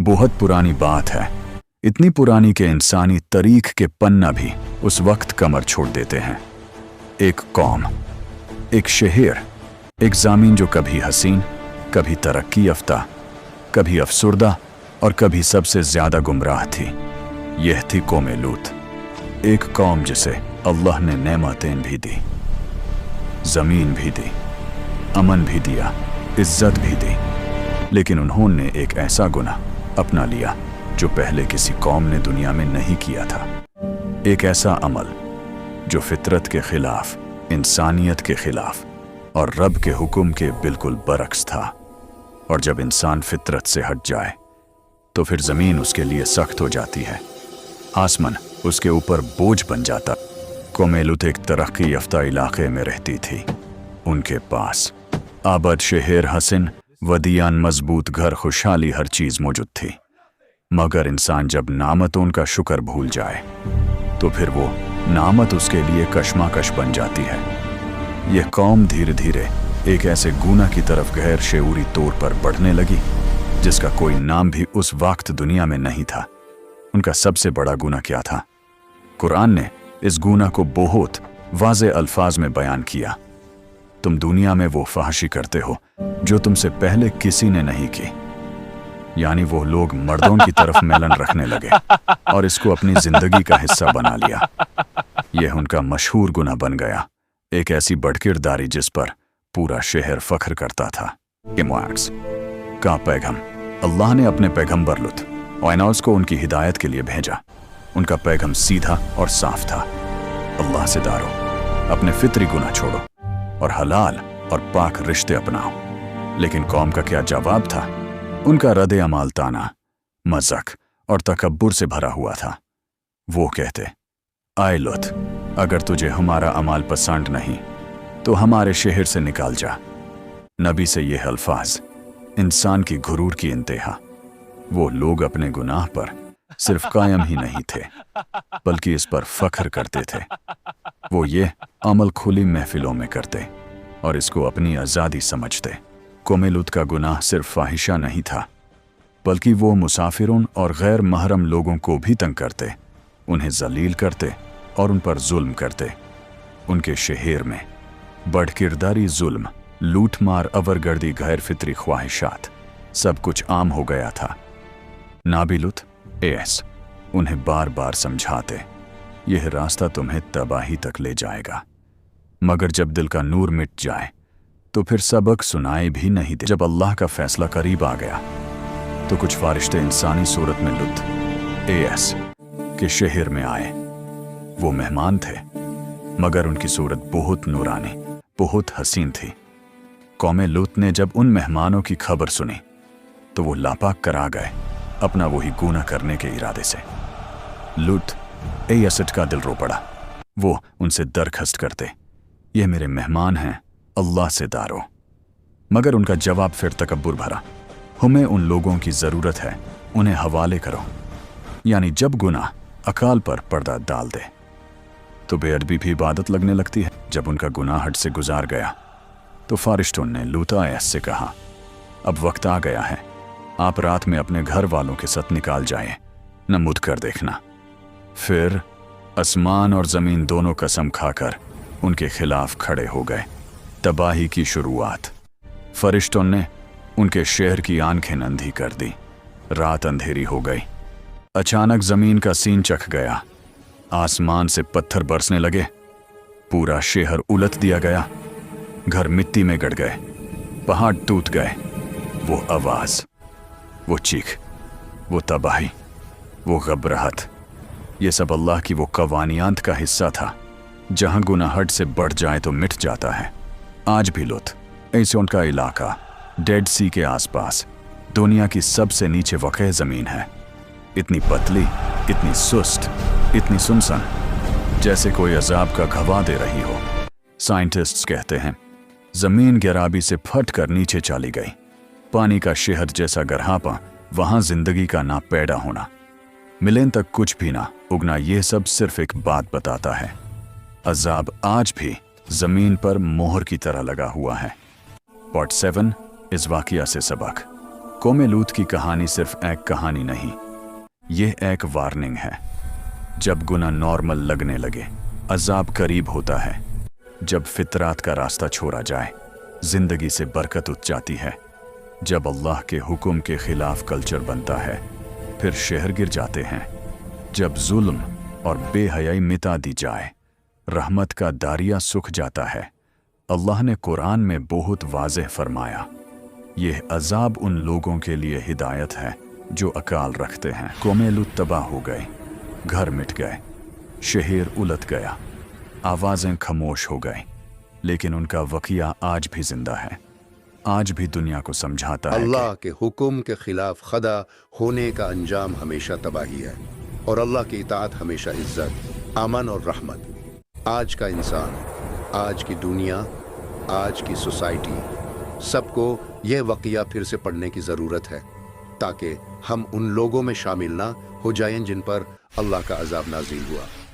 बहुत पुरानी बात है, इतनी पुरानी कि इंसानी तारीख के पन्ना भी उस वक्त कमर छोड़ देते हैं। एक कौम, एक शहर, एक ज़मीन जो कभी हसीन, कभी तरक्की याफ्ता, कभी अफसुर्दा और कभी सबसे ज़्यादा गुमराह थी। यह थी कौम लूत। एक कौम जिसे अल्लाह ने नेमतें भी दी, ज़मीन भी दी, अमन भी दिया, इज्जत भी दी, लेकिन उन्होंने एक ऐसा गुनाह अपना लिया जो पहले किसी कौम ने दुनिया में नहीं किया था। एक ऐसा अमल जो फितरत के खिलाफ, इंसानियत के खिलाफ और रब के हुक्म के बिल्कुल बरक्स था। और जब इंसान फितरत से हट जाए तो फिर ज़मीन उसके लिए सख्त हो जाती है, आसमान उसके ऊपर बोझ बन जाता। कौम लूत एक तरक्की याफ्ता इलाके में रहती थी। उनके पास आबाद शहर, हसन, वदियान, मजबूत घर, खुशहाली, हर चीज़ मौजूद थी। मगर इंसान जब नामतों का शुक्र भूल जाए तो फिर वो नामत उसके लिए कशमाकश बन जाती है। यह कौम धीरे धीरे एक ऐसे गुनाह की तरफ गैर शऊरी तौर पर बढ़ने लगी जिसका कोई नाम भी उस वक्त दुनिया में नहीं था। उनका सबसे बड़ा गुनाह क्या था? कुरान ने इस गुनाह को बहुत वाज़े अल्फाज में बयान किया। तुम दुनिया में वो फहशी करते हो जो तुमसे पहले किसी ने नहीं की। यानी वो लोग मर्दों की तरफ मेलन रखने लगे और इसको अपनी जिंदगी का हिस्सा बना लिया। यह उनका मशहूर गुनाह बन गया, एक ऐसी बड़किरदारी जिस पर पूरा शहर फख्र करता था। इमार्क्स का पैगम, अल्लाह ने अपने पैगम्बर लूत और को उनकी हिदायत के लिए भेजा। उनका पैगम सीधा और साफ था, अल्लाह से डरो, अपने फितरी गुनाह छोड़ो और हलाल और पाक रिश्ते अपनाओ। लेकिन कौम का क्या जवाब था? उनका रद्द अमाल ताना, मज़ाक और तकब्बुर से भरा हुआ था। वो कहते, आए लूत, अगर तुझे हमारा अमाल पसंद नहीं तो हमारे शहर से निकाल जा। नबी से ये अल्फाज इंसान की गुरूर की इंतहा। वो लोग अपने गुनाह पर सिर्फ कायम ही नहीं थे बल्कि इस पर फख्र करते थे। वो ये अमल खुली महफिलों में करते और इसको अपनी आज़ादी समझते। कौम लूत का गुनाह सिर्फ फाहिशा नहीं था बल्कि वो मुसाफिरों और गैर महरम लोगों को भी तंग करते, उन्हें जलील करते और उन पर जुल्म करते। उनके शहर में बड़किरदारी, जुल्म, लूट मार, अवरगर्दी, गैर फितरी ख्वाहिशात सब कुछ आम हो गया था। नाबी लूत उन्हें बार बार समझाते, यह रास्ता तुम्हें तबाही तक ले जाएगा। मगर जब दिल का नूर मिट जाए तो फिर सबक सुनाए भी नहीं दे। जब अल्लाह का फैसला करीब आ गया तो कुछ फारिश्ते इंसानी सूरत में लूत के शहर में आए। वो मेहमान थे मगर उनकी सूरत बहुत नूरानी, बहुत हसीन थी। कौम लूत ने जब उन मेहमानों की खबर सुनी तो वो लापाक कर आ गए अपना वही गुनाह करने के इरादे से। लूत का दिल रो पड़ा। वो उनसे दरख्वास्त करते, ये मेरे मेहमान हैं, अल्लाह से डरो। मगर उनका जवाब फिर तकब्बुर भरा, हमें उन लोगों की ज़रूरत है, उन्हें हवाले करो। यानी जब गुनाह अकाल पर पर्दा डाल दे तो बेअदबी भी इबादत लगने लगती है। जब उनका गुनाह हद से गुजार गया तो फारिश्तों ने लूत से कहा, अब वक्त आ गया है, आप रात में अपने घर वालों के साथ निकाल जाएं, न मुद कर देखना। फिर आसमान और ज़मीन दोनों कसम खाकर उनके खिलाफ खड़े हो गए। तबाही की शुरुआत। फरिश्तों ने उनके शहर की आंखें अंधी कर दी। रात अंधेरी हो गई। अचानक ज़मीन का सीन चख गया, आसमान से पत्थर बरसने लगे, पूरा शहर उलट दिया गया, घर मिट्टी में गड़ गए, पहाड़ टूट गए। वो आवाज़, वो चीख, वो तबाही, वो घबराहट, ये सब अल्लाह की वो कवानियात का हिस्सा था। जहां गुनाह हद से बढ़ जाए तो मिट जाता है। आज भी लूत ऐसे उनका इलाका डेड सी के आसपास दुनिया की सबसे नीचे वाक़ई ज़मीन है। इतनी पतली, इतनी सुस्त, इतनी सुनसान, जैसे कोई अजाब का गवाह दे रही हो। साइंटिस्ट्स कहते हैं ज़मीन गहराई से फट कर नीचे चली गई। पानी का शहद जैसा गरहापा, वहां जिंदगी का ना पैदा होना, मिलेन तक कुछ भी ना उगना, यह सब सिर्फ एक बात बताता है, अजाब आज भी जमीन पर मोहर की तरह लगा हुआ है। पार्ट 7, इस वाक़या से सबक। قوم لوط کی کہانی صرف ایک کہانی نہیں، یہ ایک وارننگ ہے۔ جب گناہ نارمل لگنے لگے، عذاب قریب ہوتا ہے۔ جب فطرات کا راستہ چھوڑا جائے، زندگی سے برکت اٹھ جاتی ہے۔ جب اللہ کے حکم کے خلاف کلچر بنتا ہے، پھر شہر گر جاتے ہیں۔ جب ظلم اور بے حیائی مٹا دی جائے، رحمت کا داریا سکھ جاتا ہے۔ اللہ نے قرآن میں بہت واضح فرمایا، یہ عذاب ان لوگوں کے لیے ہدایت ہے جو عقل رکھتے ہیں۔ قوم لوط تباہ ہو گئے، گھر مٹ گئے، شہر الٹ گیا، آوازیں خاموش ہو گئیں، لیکن ان کا واقعہ آج بھی زندہ ہے، آج بھی دنیا کو سمجھاتا ہے کہ اللہ کے حکم کے خلاف خدا ہونے کا انجام ہمیشہ تباہی ہے، اور اللہ کی اطاعت ہمیشہ عزت، امن اور رحمت۔ آج کا انسان، آج کی دنیا، آج کی سوسائٹی، سب کو یہ واقعہ پھر سے پڑھنے کی ضرورت ہے، تاکہ ہم ان لوگوں میں شامل نہ ہو جائیں جن پر اللہ کا عذاب نازل ہوا۔